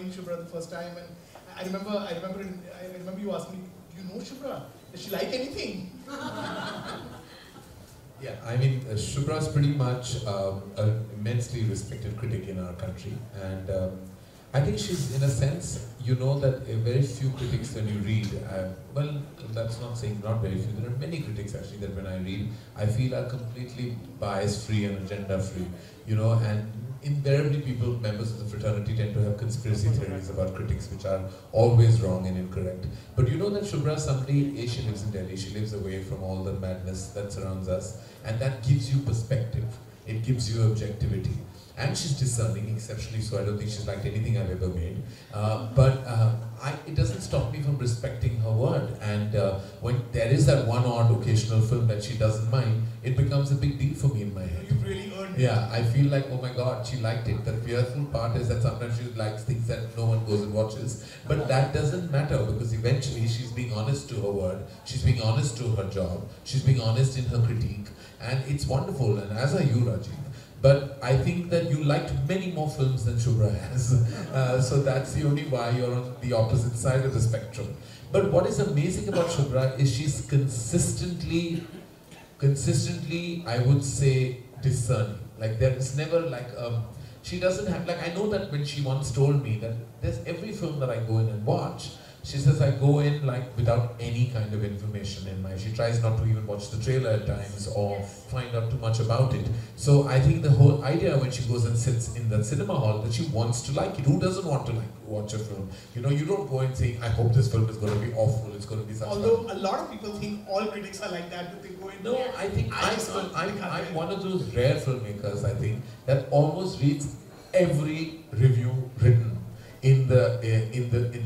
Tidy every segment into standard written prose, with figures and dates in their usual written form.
knowing Shubhra the first time, and I remember you asked me, "Do you know Shubhra? Does she like anything?" Yeah, I mean, Shubhra is pretty much an immensely respected critic in our country, and I think she's, in a sense, you know that very few critics when you read, well, that's not saying not very few, there are many critics actually that when I read, I feel are completely bias-free and agenda-free, you know, and invariably people, members of the fraternity, tend to have conspiracy theories about critics which are always wrong and incorrect. But you know that Shubhra is somebody, she lives in Delhi, she lives away from all the madness that surrounds us, and that gives you perspective, it gives you objectivity. And she's discerning, exceptionally so. I don't think she's liked anything I've ever made. It doesn't stop me from respecting her word. And when there is that one odd occasional film that she doesn't mind, it becomes a big deal for me in my head. You've really earned it. Yeah, I feel like, oh my God, she liked it. The fearful part is that sometimes she likes things that no one goes and watches. But that doesn't matter, because eventually she's being honest to her word, she's being honest to her job, she's being honest in her critique. And it's wonderful, and as are you, Rajiv. But I think that you liked many more films than Shubhra has. So that's the only why you're on the opposite side of the spectrum. But what is amazing about Shubhra is she's consistently, I would say, discerning. Like there is never like, she doesn't have, like I know that when she once told me that there's every film that I go in and watch, she says I go in like without any kind of information in mind. She tries not to even watch the trailer at times or find out too much about it. So I think the whole idea when she goes and sits in that cinema hall that she wants to like it. Who doesn't want to watch a film? You know, you don't go and say, I hope this film is going to be awful, it's going to be such Although a lot of people think all critics are like that, they go in. No, I think I'm one of those rare filmmakers, I think, that almost reads every review written in the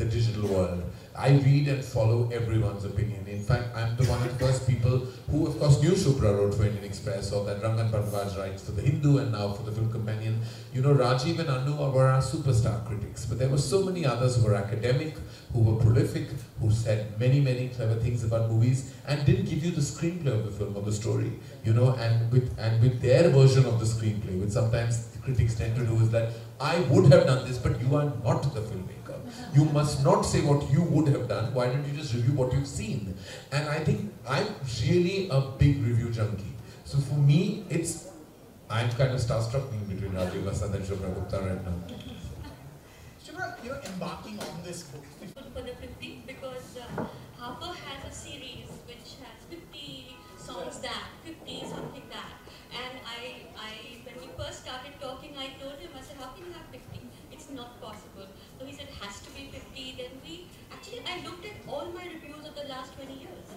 digital world. I read and follow everyone's opinion. In fact, I'm the one of the first people who, of course, knew Shubhra wrote for Indian Express, or that Rangan Bharadwaj writes for The Hindu and now for the Film Companion. You know, Rajiv and Anu were our superstar critics, but there were so many others who were academic, who were prolific, who said many, many clever things about movies and didn't give you the screenplay of the film or the story, you know, and with their version of the screenplay, which sometimes the critics tend to do, is that I would have done this, but you are not the filmmaker. You must not say what you would have done. Why don't you just review what you've seen? And I think I'm really a big review junkie. So for me, I'm kind of starstruck being between Rajiv Vasant and Shubhra Gupta right now. Shubhra, you're embarking on this book. For the 50, because Harper has a series which has 50 songs that, 50 something that. And when we first started talking, I told him, I said, how can you have 50? It's not possible. So he said, it has to be 50. Then I looked at all my reviews of the last 20 years,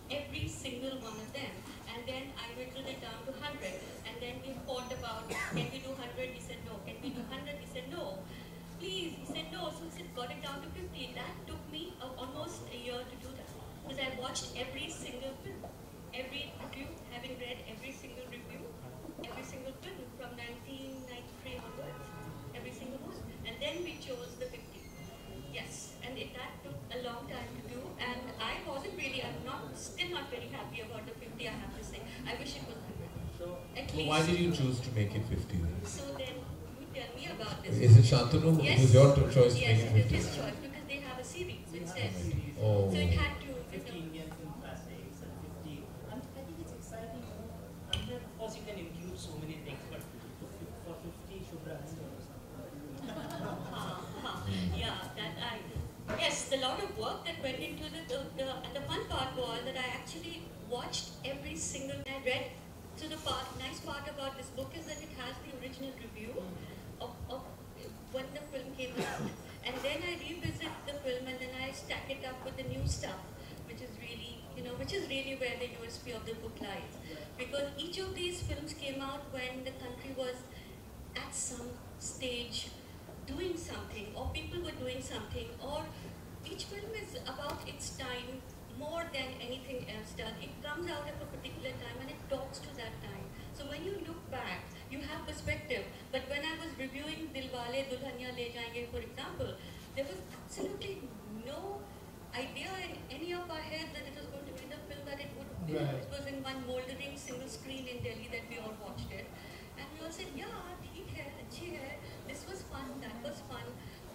every single one of them. And then I whittled it down to 100. And then we fought about, can we do 100? He said, no. Can we do 100? He said, no. Please. He said, no. So he said, got it down to 50. That took me almost a year to do that. Because I watched every single film, every review, having read every single review, every single film from 1993 onwards, every single one. And then we chose the 50. Yes, and that took a long time to do, and I'm still not very happy about the 50, I have to say. I wish it was 100. So why did you choose to make it 50 then? So then, you tell me about this. Is it Shantanu? Yes. It was your choice to Yes, make it 50? it is his choice, because they have a series, which says. Oh. So it had to. 50 Indian film classics and 50. I think it's exciting. 100, of course, you can include so many things, but for 50, Shubhra has to do something. Yeah, yes, the lot of work that went into and the fun part was that I actually watched every single, I read. So the nice part about this book is that it has the original review of when the film came out. And then I revisit the film and then I stack it up with the new stuff, which is really where the USP of the book lies. Because each of these films came out when the country was at some stage doing something, or people were doing something, or each film is about its time more than anything else does. It comes out at a particular time and it talks to that time. So when you look back, you have perspective. But when I was reviewing Dilwale Dulhania Le Jayenge, for example, there was absolutely no idea in any of our heads that it was going to be the film that it would be. Right. It was in one moldering single screen in Delhi that we all watched it. And we all said, yeah, theek hai, achhi hai, this was fun, that was fun.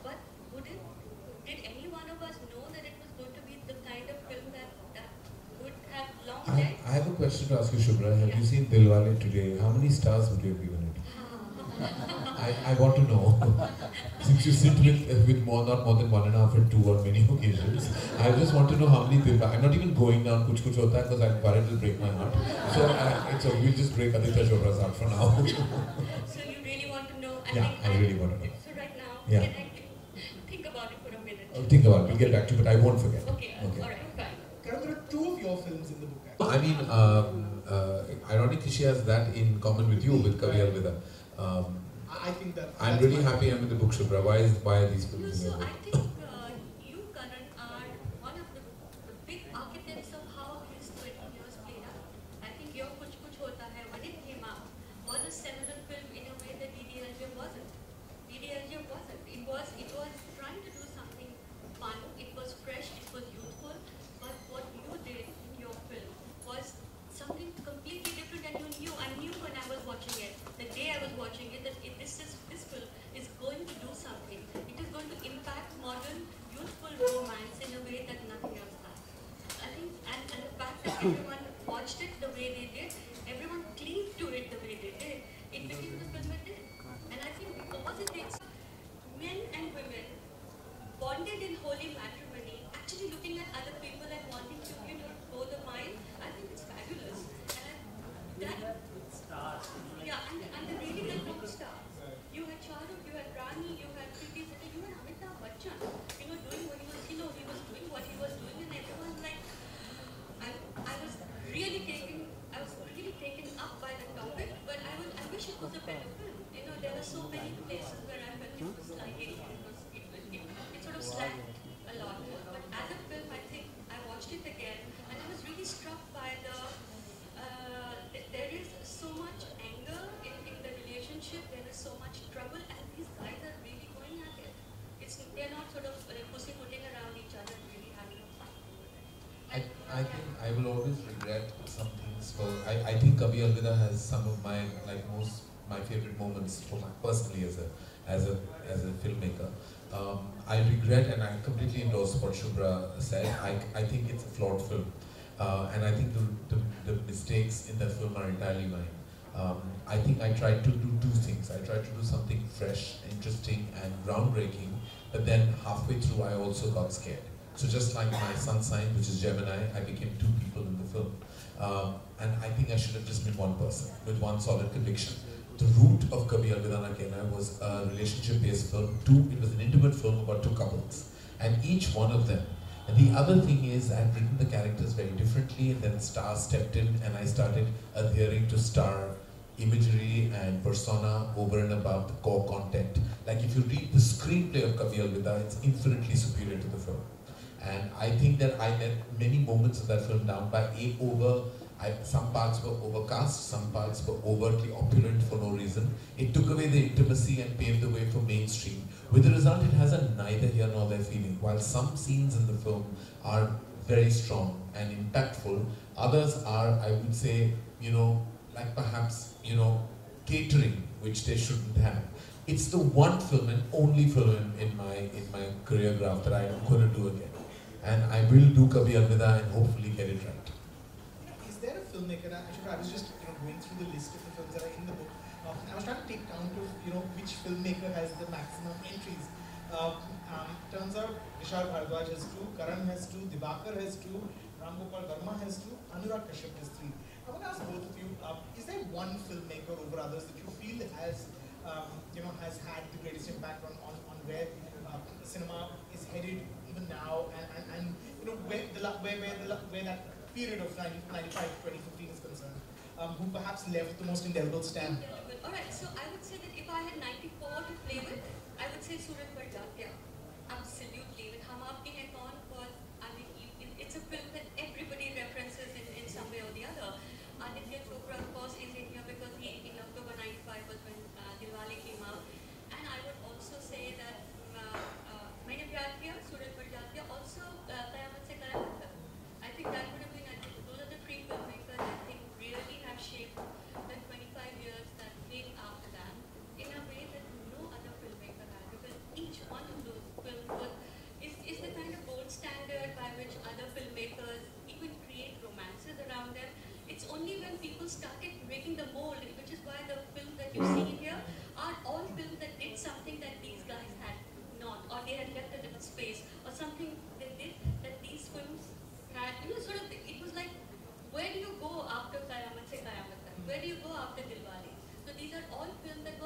But did any one of us know that it was going to be the kind of film that would have long I legs? have a question to ask you, Shubhra. Have you seen Dilwale today? How many stars would you have given it? I want to know. Since you sit with not more than 1.5 and 2 on many occasions, I just want to know how many Dilwale. I'm not even going down Kuch Kuch Hota Hai because I'm worried it'll break my heart. So we'll just break Aditya Chopra's heart for now. So you really want to know? I really want to know. So right now, Yeah. can I think about it for a minute? Think about it. We'll get back to you, but I won't forget. Okay. Alright, fine. Karan, there are 2 of your films in the book, actually. I mean, ironically, she has that in common with you, with Kavi Alvida. I think that I'm really happy I'm with the book, Shubhra. Why are these No, films in so your book? I think you, Karan, are one of the big architects of how his 20 years played out. I think your Kuch Kuch Hota Hai, when it came out, was a seminal film in a way that DDLJ wasn't. DDLJ wasn't. It was trying to do something fun. It was fresh. It was youthful. But what you did in your film was something completely different, and you knew. I knew when I was watching it, the day I was watching it, that this film is going to do something. It is going to impact modern youthful romance in a way that nothing else has. I think, and the fact that everyone watched it the way they did, everyone cleaved to it the way they did, it became the film it did. And I think because it takes men and women bonded in holy matrimony, actually looking at other people and wanting to, go the mile, I think it's fabulous. And and the really good stars. You had Shahrukh, you had Rani, you had Kriti Zinta, you had Amitabh Bachchan, doing what he was, he was doing what he was doing, and everyone's like, I was really taken up by the topic, but I wish it was a better film. There are so many places where I felt it was sliding, it sort of slacked a lot. But as a film, I think I watched it again, and I was really struck by there is so much anger in the relationship, there is so much trouble, and these guys are really going at it. They're not sort of pussyfooting around each other, really having fun with it. I think I will always regret some things. I think Kavi Alvida has some of my my favorite moments for my personally as a filmmaker. I regret, and I completely endorse what Shubhra said. I think it's a flawed film. And I think the mistakes in that film are entirely mine. I think I tried to do 2 things. I tried to do something fresh, interesting, and groundbreaking, but then halfway through I also got scared. So just like my sun sign, which is Gemini, I became 2 people in the film. And I think I should have just been one person, with one solid conviction. The root of Kavi Alvida Na Kehna was a relationship-based film. It was an intimate film about 2 couples. And each one of them. And the other thing is, I've written the characters very differently, and then Star stepped in, and I started adhering to Star imagery and persona over and above the core content. Like if you read the screenplay of Kavi Alvida, it's infinitely superior to the film. And I think that I let many moments of that film down by some parts were overcast, some parts were overtly opulent for no reason. It took away the intimacy and paved the way for mainstream. With the result, it has a neither here nor there feeling. While some scenes in the film are very strong and impactful, others are, I would say, like perhaps, catering, which they shouldn't have. It's the one film and only film in my career graph that I'm going to do again. And I will do Kavi Alvida and hopefully get it right. Is there a filmmaker? I was just going through the list of the films that are in the book. I was trying to take count of which filmmaker has the maximum entries. Turns out Vishal Bhardwaj has 2, Karan has 2, Dibakar has 2, Ram Gopal Verma has 2, Anurag Kashyap has 3. I want to ask both of you: is there one filmmaker over others that you feel has had the greatest impact on where cinema is headed even now, and where that period of 1995 to 2015 is concerned, who perhaps left the most indelible stamp? Alright, so I would say that if I had 94 to play with, I would say Suraj Bhattacharya. Absolutely. With Hum Aapke Hain Kaun was, it's a film that everybody references in some way or the other. Aditya Chopra, of course, is in here because in October 95 was when Dilwale came out. And I would also say that Maine Pyar Kiya, Suraj Bhattacharya, also Qayamat Se Qayamat Tak. I think that would have been, those are the 3 filmmakers I think really have shaped the 25 years that came after that in a way that no other filmmaker has, because each one of those films Where do you go after Dilwale? So these are all films that